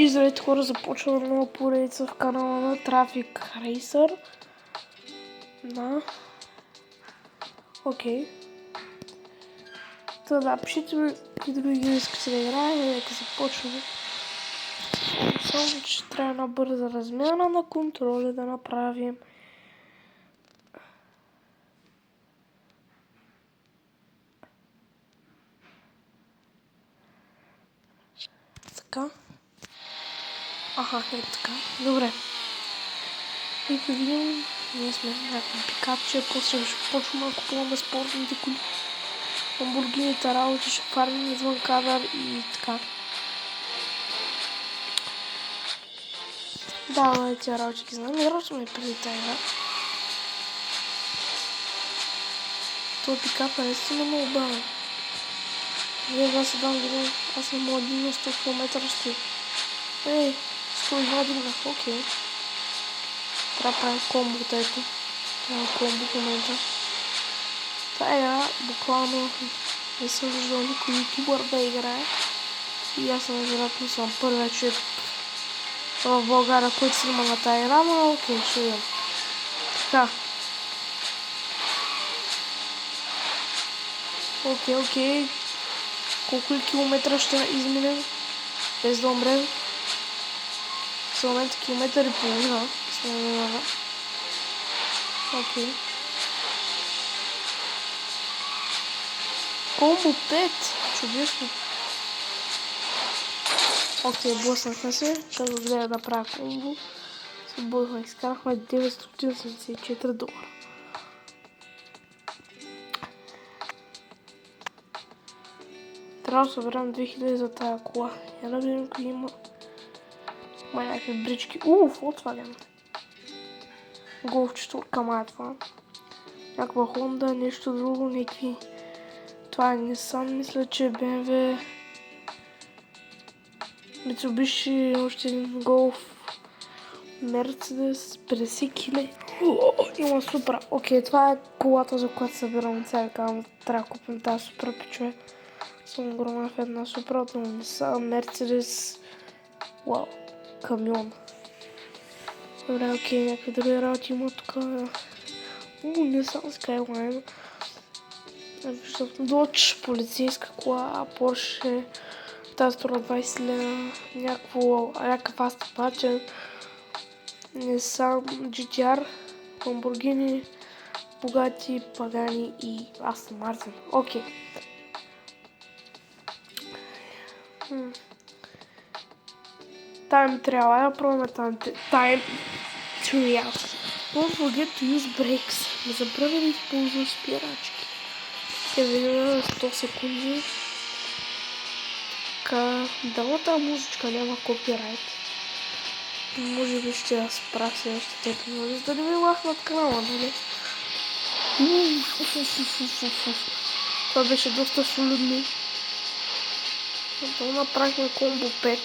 Здравейте хора, започва нова поредица в канала на Traffic Racer. Окей. Да, пишите ми какви други игри искате да играем и нека започваме. Само че трябва една бърза размяна на контроли да направим. Така. Аха, е така. Добре. И да видим, ние сме някакви пикапче, после ще почваме да купуваме спортните коли. Ламборгините работи, ще фармим извън кадър и така. Да, тия работи ги знам. Играл съм и преди тази игра. Това пикап е наистина много бавен. Вие да се дам видим, аз не мога да дигна 100 км стои. Ей, 102 дигнах, окей. Трябва да правим комбо, ето. Трябва комбо в момента. Тая игра буквално не съм виждал никой ютубър да играе. И аз вероятно съм първият човек в България, който снима на тая игра, но окей, ще видим. Така. Окей. Колко ли километра ще изминем? Без да умрем. В момента километър и половина. Сме минали. Окей. Комбо 5. Чудесно. Окей, блъснахме се. Като гледа да правя комбо. Се блъснах. Изкарахме 984 долара. Трябва да съберем 2000 за тая кола. Я да видим кои има. Ма някакви брички. Volkswagen. Golf 4 май е това. Някаква Honda, нещо друго, някакви. Това е Nissan, мисля, че е BMW. Mitsubishi, още един Golf. Mercedes, 50 кили. Има Supra. Окей, това е колата, за която събирам цял канал. Трябва да купим тази Supra, пичове. Съм огромен фен на Supra, но Nissan, Mercedes. Вау, камион. Добре, окей, някакви други работи има тук. Nissan Skyline. Виждам Dodge, полицейска кола, Porsche. Тази струва 20 лева. Някакъв Aston Martin. Nissan GTR, Lamborghini, Bugatti, Pagani и Aston Martin. Окей. Time trial. Да пробваме time trial. Don't forget to use brakes. Не забравяй да използваш спирачки. Ще видим 100 секунди. Така, дано тази музичка няма копирайт. Може би ще я спра следващите епизоди, за да не ми лахнат канала, нали? Това беше доста солидно. Зато направихме комбо 5.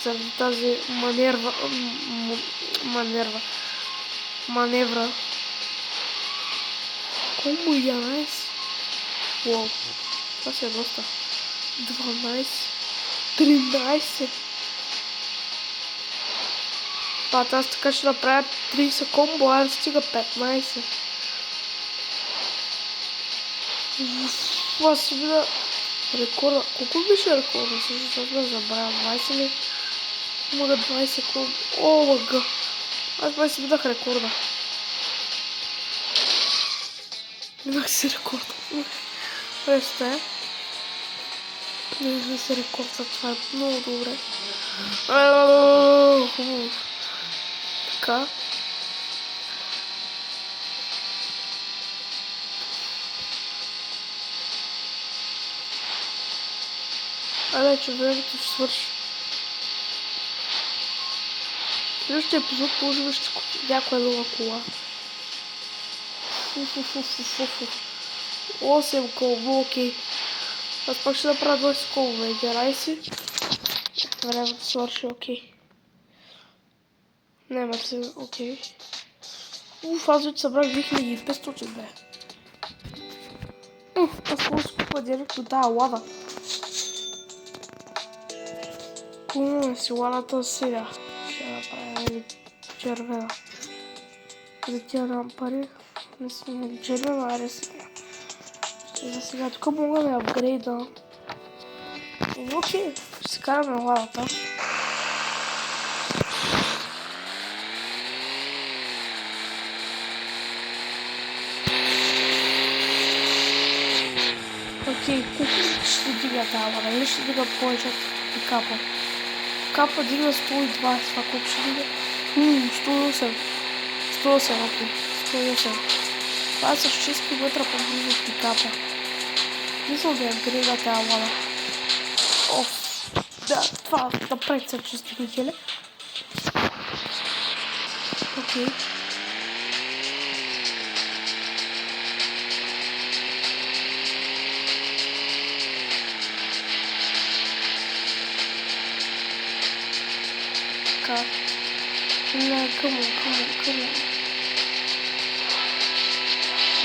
Заради тази маневра. Комбо 11. Уау, това си е доста. 12. 13. Аз така ще направя 30 комбо, а стига 15. Това си вида рекорда. Колко беше рекорда? Също да забравя. 20 ли? Мога 20 комбо. О, лъга. Аз май си видах рекорда. Видах си рекорда. Представя. Не си рекорда. Това е много добре. Хубаво. Така. Че времето ще свърши. Следващия епизод може би ще купи някоя нова кола. 8 колбо, окей. Аз пак ще направя 20 колбо, играй си. Времето свърши, окей. Няма се, окей. Аз вече събрах 2500 бе. Аз мога да си купа директно тая лада. Купуваме си ладата сега. Ще направим червена. За тия дам пари. Не сме червена, аре сега. За сега тук мога да я апгрейда. Окей, ще си караме ладата. Окей, колко ще дига тази лада? Или ще дига повече от пикапа? Пикапа дига 120, това колко ще дига? 108. 108, окей. 108. Това са 6 км по-близо от пикапа. Мисля да я апгрейда тази лада. Оф, да, това напред са чистителя. Окей. Така. Не, къмо.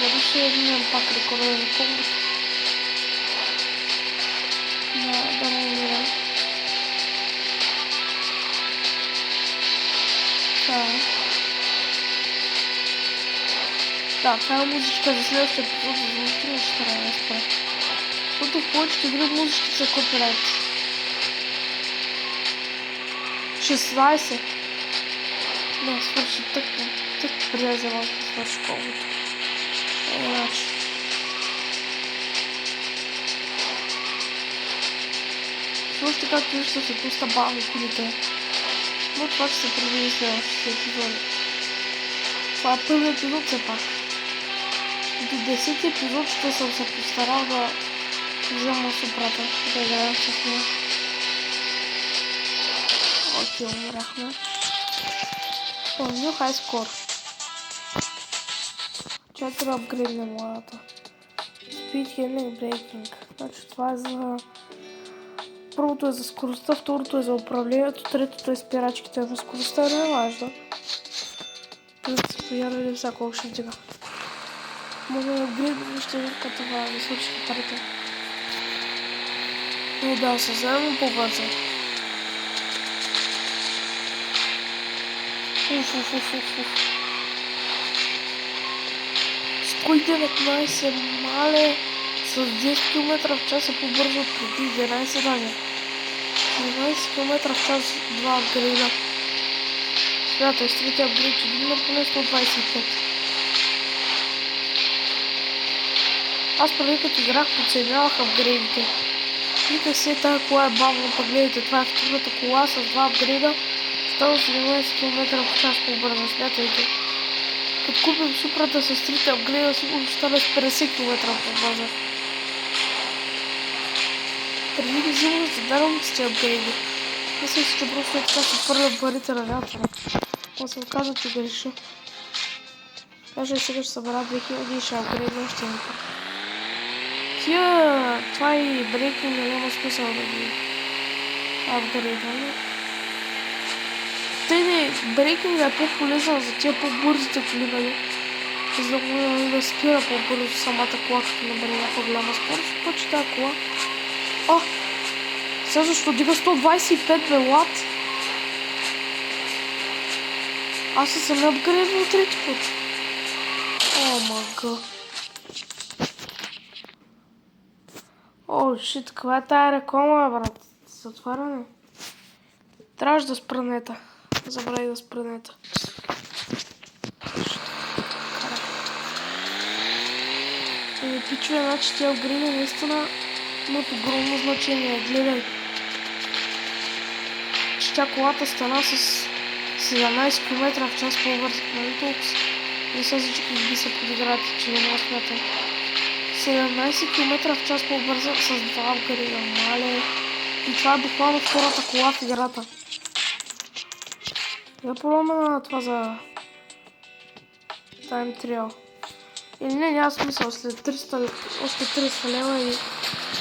Дали ще имам пак рекорда за комбото? Да не умирам. Да, това е музичка за следващия епизод, за звучи ще трябва да спра. Защото в повечето игри музички са копирайт. 16. Не, свърши тъкно. Тък преди да взема да свърши комбото. Иначе. Слушайте както вижте се пуста бавно колите. Но това ще се предвиди следващите епизоди. Това е първият епизод все пак. До 10 епизод ще съм се постарал да взема супрата, да играем с нея. Окей, умряхме. New high score. Чай трябва да апгрейднем ладата. Speed handling braking. Значи това е за... Първото е за скоростта, второто е за управлението, третото е спирачките на скоростта, не е важно. Да се появи всяко ще вдига. Мога да апгрейднем ще върка това, да свърши трета. Но да, се вземем по-бързо. Уф. 119 мале с 10 км в час е по-бързо от преди 11 даже. 11 км в час 2 апгрейда. Смятай, с трите апгрейд ще дигна поне 125. Аз преди като играх подценявах апгрейдите. Виках се тази кола е бавно, пък гледайте, това е втората кола с 2 апгрейда. Става 17 км в час по-бързо, смятайте. Като купим супрата с трите апгрейда, сигурно ще стане с 50 км по-бързо. Преди да взимам да дарам с тези апгрейди. Мисля си, че просто е така се фърлям парите на вятъра. Но се оказа, че греша. Даже сега ще събера 2000 и ще апгрейдна още един път. Тия, това и брейкинга няма смисъл да ги апгрейдваме. Брейкинга е по-полезен за тия по-бързите коли, нали? За да спира по-бързо самата кола, като набере някаква голяма скорост. Пъче тази кола. Сега защо дига 125 бе, лад? Аз съм не апгрейдвал трети път. О, мага. О, шит, каква е тая реклама, брат? Затваряне. Трябваше да спра нета. Забравих да спра нета. Пичове, значи тия апгрейди наистина имат огромно значение. Гледай. Че тя колата стана с 17 км в час по-бързо. Нали толкова? Не са всички би се подиграти, че не мога смятам. 17 км в час по-бързо с 2 апгрейда. Мале. И това е буквално втората кола в играта. Я пробваме на това за Time Trial. Или не, няма смисъл. След 300, още 300 лева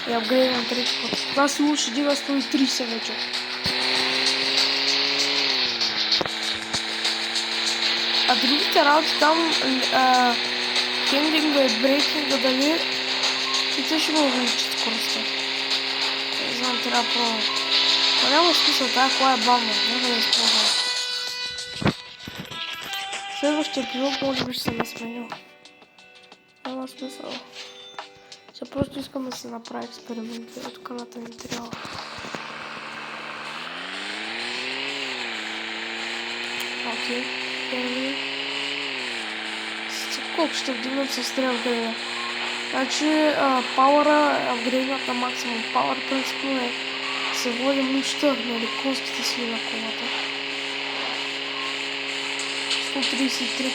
и апгрейдвам трети път. Това сигурно ще дига 130 вече. А другите работи там, хендлинга и брейкинга дали и те ще ме увеличат скоростта. Не знам, трябва да пробвам. Но няма смисъл, тая кола е бавна, няма да използвам. Следващия епизод може би ще се насменил. Няма смисъл. Сега просто искам да се направи експеримент, ето каната ни трябва. Окей, първи. Колко ще вдигнем със стрел греда? Значи пауъра, апгрейднат на максимум. Пауър принципно е се води мощта, нали, конските сили на колата. 133.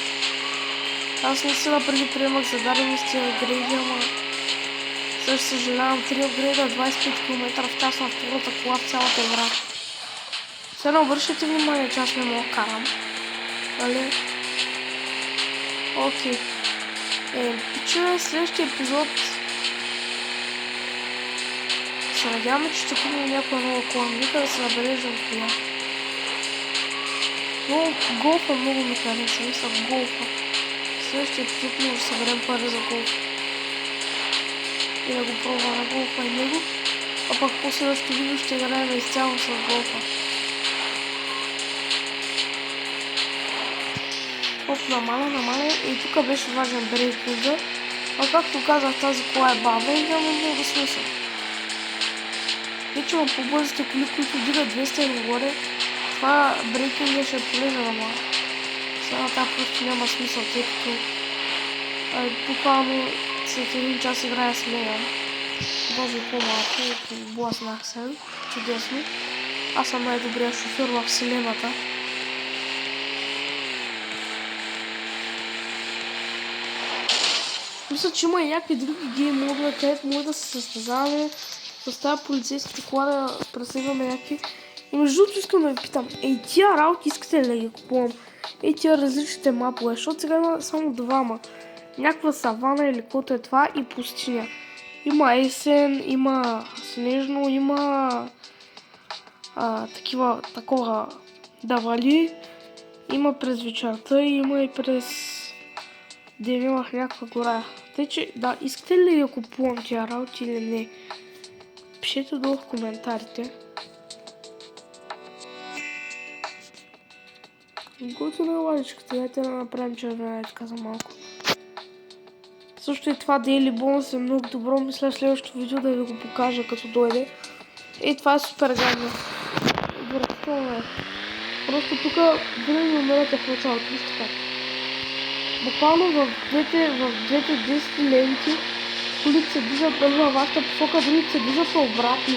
Аз наистина преди приемах за дадени с тия апгрейди, ама също съжалявам 3 апгрейда, 25 км в час на втората кола в цялата игра. Сега не обръщайте внимание, че аз не мога карам. Нали? Окей. Пичове, следващия епизод се надяваме, че ще купим някоя нова кола. Нека да се набележим кола. Но голфа много ми хареса, мисля голфа. Следващия епизод може да съберем пари за голф. И да го пробваме голфа и него. А пък по следващото видео ще играем изцяло с голфа. Оп, намаля. И тук беше важен брейкинга. А както казах, тази кола е бавна и няма много смисъл. Вече има по-бързите коли, които дигат 200 и нагоре. Това брейкинга ще е полезен, ама сега тази просто няма смисъл, тъй като буквално след един час играя с нея. Даже по-малко, бласнах се. Чудесно. Аз съм най-добрият шофьор в вселената. Мисля, че има и някакви други гейм модове, където може да се състезаваме с тази полицейската кола да преследваме някакви. И между другото искам да ви питам, тия работи искате ли да ги купувам? Тия различните мапове, защото сега има само двама. Някаква савана или каквото е това и пустиня. Има есен, има снежно, има такова давали. Има през вечерта, има и през ден имах някаква гора. Тъй че, да, искате ли да купувам тия работи или не? Пишете долу в коментарите. Готина е ладичката, дайте да направим червенечка за малко. Също и това Daily Bonus е много добро, мисля следващото видео да ви го покажа като дойде. Това е супер гадно. Отвратително е. Просто тук винаги умирате в началото, вижте как. Буквално в двете 10 ленти колите се движат във вашата посока, другите се движат обратно.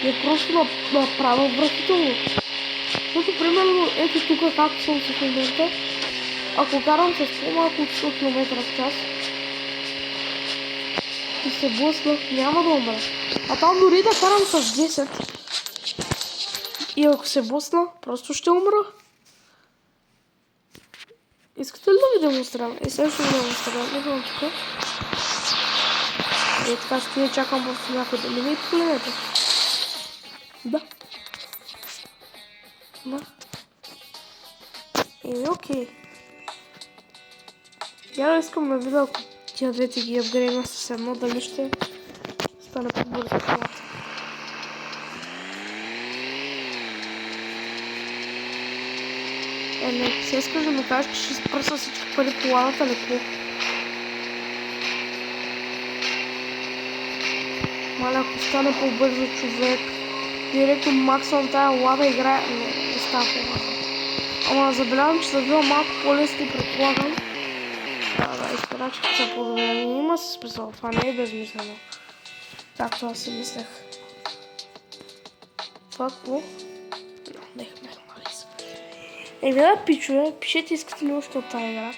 Е просто направо отвратително. Защото примерно ето тук както съм в момента, ако карам с по-малко от 100 км в час и се блъсна, няма да умра. А там дори да карам с 10 и ако се блъсна, просто ще умра. Искате ли да ви демонстрирам? Сега ще ви демонстрирам. Идвам тук. Така ще чакам просто някой да мине и погледнете. Да. Окей. Я искам да видя, ако тия двете ги апгрейдна с едно, дали ще стане по-бързо колата. Не, се искаш да ми кажеш, че ще спръса всички пари по ладата леко. Маля, ако стане по-бързо човек, директно максимум тая лада играе, не става по-бързо. Ама забелявам, че са била малко по-лесно, предполагам. Да, изпирачките са по-добре. Има си смисъл, това не е безмислено. Както аз си мислех. Това какво? Не, да, пичове, пишете искате ли още от тази игра.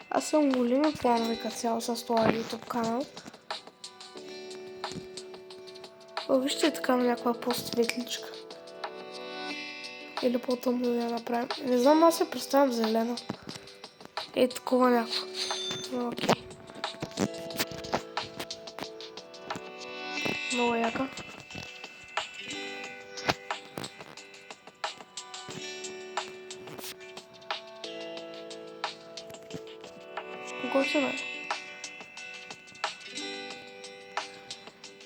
Аз съм големи планове като цяло с това YouTube канал. Вижте така на някаква по-светличка. Или по-тъмно да я направим. Не знам, аз се представям зелена. Такова някакво. Окей. Много яка. Готина е.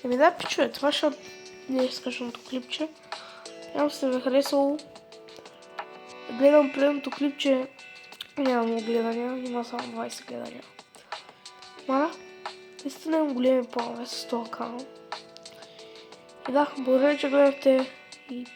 Да, пичове, това ще не е скъчното клипче. Надявам се да ви е харесало. Гледам предното клипче. Няма много гледания, има само 20 гледания. Мара, наистина имам големи планове с този канал. И да, благодаря, че гледахте и